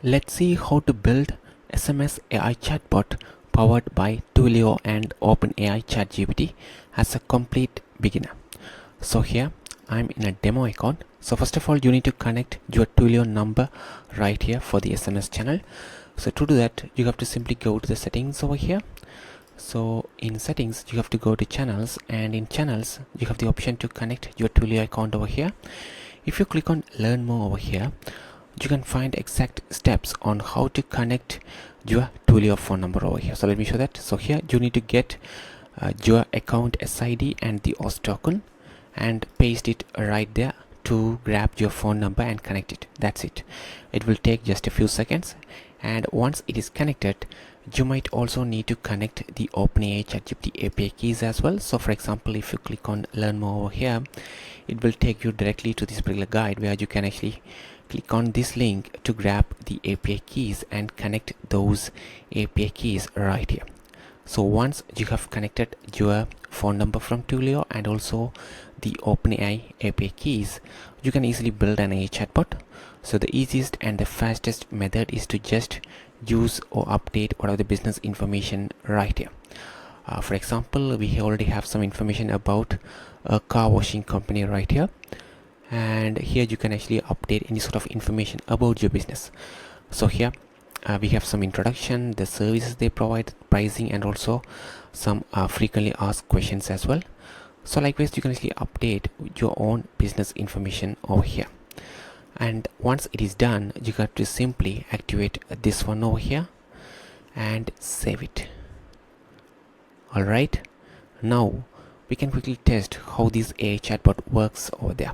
Let's see how to build SMS AI chatbot powered by Twilio and OpenAI ChatGPT as a complete beginner. So here I'm in a demo account. So first of all, you need to connect your Twilio number right here for the SMS channel. So to do that, you have to simply go to the settings over here. So in settings, you have to go to channels, and in channels, you have the option to connect your Twilio account over here. If you click on learn more over here, you can find exact steps on how to connect your Twilio phone number over here. So let me show that. So here you need to get your account SID and the OS token and paste it right there to grab your phone number and connect it. That's it. It will take just a few seconds, and once it is connected, you might also need to connect the OpenAI ChatGPT API keys as well. So for example, if you click on learn more over here, it will take you directly to this particular guide where you can actually click on this link to grab the API keys and connect those API keys right here. So once you have connected your phone number from Twilio and also the OpenAI API keys, you can easily build an AI chatbot. So the easiest and the fastest method is to just use or update whatever the business information right here. For example, we already have some information about a car washing company right here, and here you can actually update any sort of information about your business. So here we have some introduction, the services they provide, pricing, and also some frequently asked questions as well. So likewise, you can actually update your own business information over here. And once it is done, you got to simply activate this one over here and save it. Alright, now we can quickly test how this AI chatbot works over there.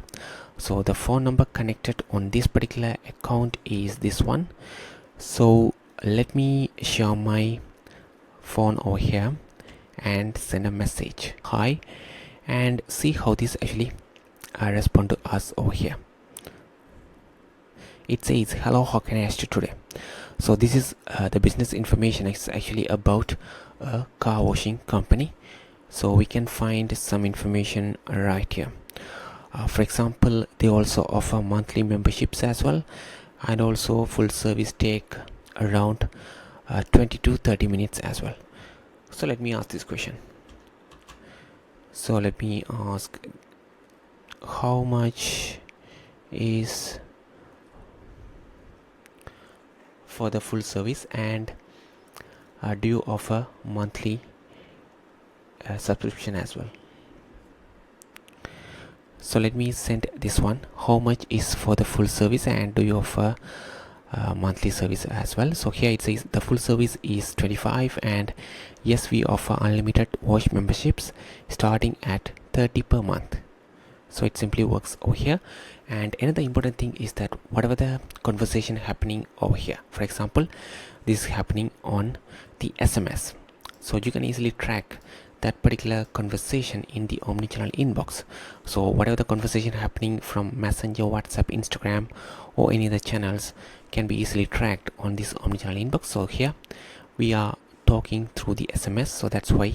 So the phone number connected on this particular account is this one. So let me share my phone over here and send a message, hi, and see how this actually respond to us over here. It says, hello, how can I assist you today? So this is the business information. It's actually about a car washing company. So we can find some information right here. For example, they also offer monthly memberships as well, and also full service take around 20 to 30 minutes as well. So let me ask this question. So let me ask, how much is for the full service, and do you offer monthly subscription as well? So let me send this one, how much is for the full service and do you offer monthly service as well? So here it says the full service is 25, and yes, we offer unlimited wash memberships starting at 30 per month. So it simply works over here. And another important thing is that whatever the conversation happening over here, for example, this is happening on the SMS, so you can easily track that particular conversation in the omnichannel inbox. So whatever the conversation happening from Messenger, WhatsApp, Instagram, or any other channels can be easily tracked on this omnichannel inbox. So here we are talking through the SMS, so that's why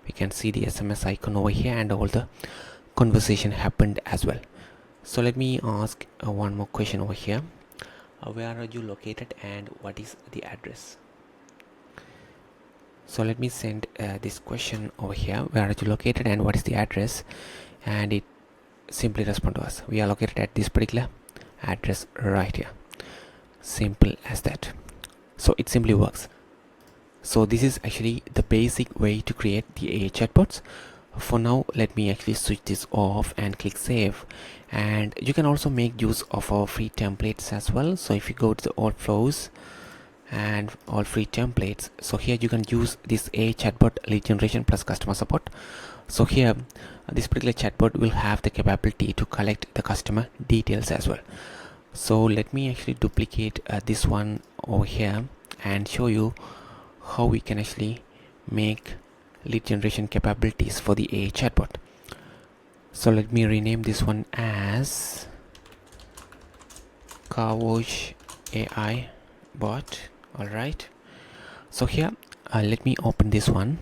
we can see the SMS icon over here and all the conversation happened as well. So let me ask one more question over here. Where are you located and what is the address? So let me send this question over here, where are you located and what is the address, and it simply respond to us, we are located at this particular address right here. Simple as that. So it simply works. So this is actually the basic way to create the AI chatbots. For now, let me actually switch this off and click save. And you can also make use of our free templates as well. So if you go to the all flows and all free templates, so here you can use this AI chatbot lead generation plus customer support. So here this particular chatbot will have the capability to collect the customer details as well. So let me actually duplicate this one over here and show you how we can actually make lead generation capabilities for the AI chatbot. So let me rename this one as car wash AI bot. Alright, so here let me open this one,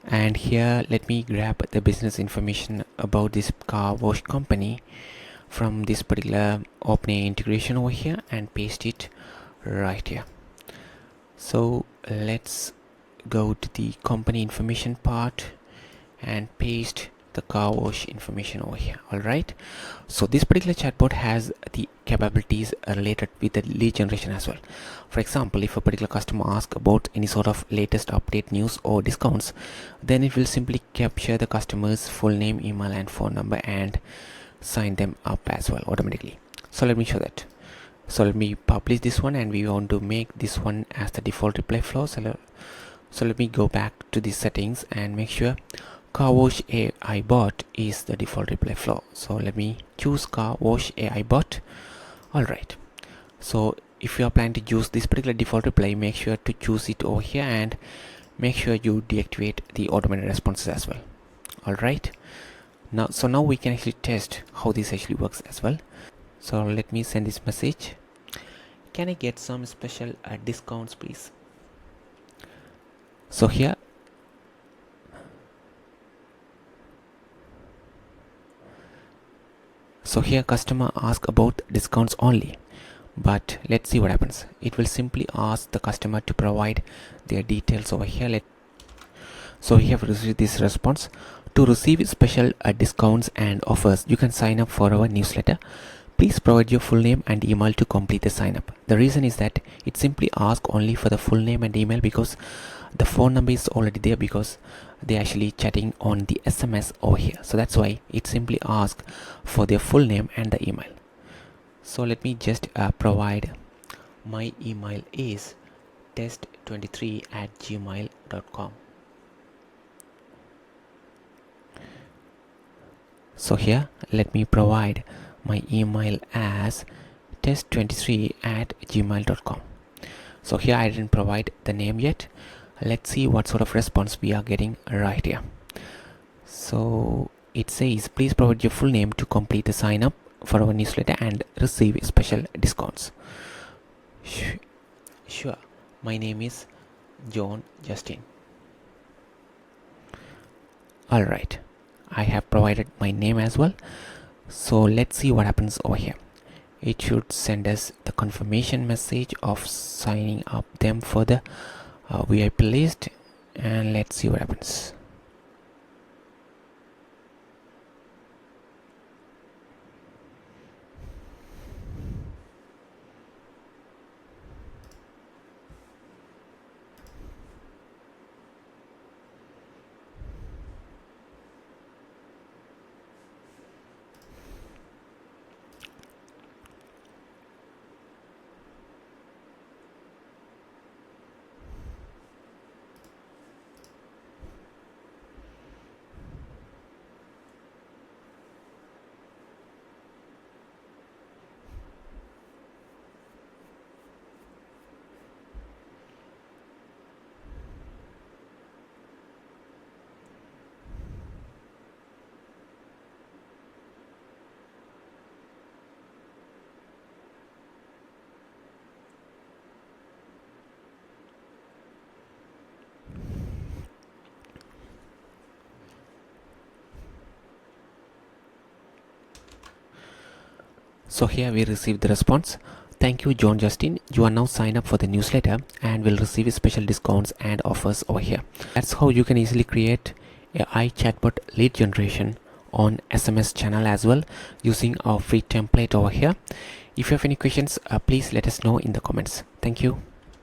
and here let me grab the business information about this car wash company from this particular OpenAI integration over here and paste it right here. So let's go to the company information part and paste the car wash information over here. Alright, so this particular chatbot has the capabilities related with the lead generation as well. For example, if a particular customer asks about any sort of latest update, news or discounts, then it will simply capture the customer's full name, email and phone number and sign them up as well automatically. So let me show that. So let me publish this one, and we want to make this one as the default reply flow. So let me go back to the settings and make sure car wash AI bot is the default reply flow. So let me choose car wash AI bot. Alright, so if you are planning to use this particular default reply, make sure to choose it over here and make sure you deactivate the automated responses as well. Alright, now we can actually test how this actually works as well. So let me send this message. Can I get some special discounts please? So here customer ask about discounts only, but let's see what happens. It will simply ask the customer to provide their details over here. So we have received this response. To receive special discounts and offers, you can sign up for our newsletter. Please provide your full name and email to complete the sign up. The reason is that it simply asks only for the full name and email because the phone number is already there, because they're actually chatting on the SMS over here. So that's why it simply asks for their full name and the email. So let me just provide my email is test23@gmail.com. So here let me provide my email as test23@gmail.com. So here I didn't provide the name yet. Let's see what sort of response we are getting right here. So it says, please provide your full name to complete the sign up for our newsletter and receive special discounts. Sure, my name is John Justin. Alright, I have provided my name as well. So let's see what happens over here. It should send us the confirmation message of signing up them for the VIP list, and let's see what happens. So here we received the response. Thank you, John Justin. You are now signed up for the newsletter and will receive special discounts and offers over here. That's how you can easily create AI chatbot lead generation on SMS channel as well, using our free template over here. If you have any questions, please let us know in the comments. Thank you.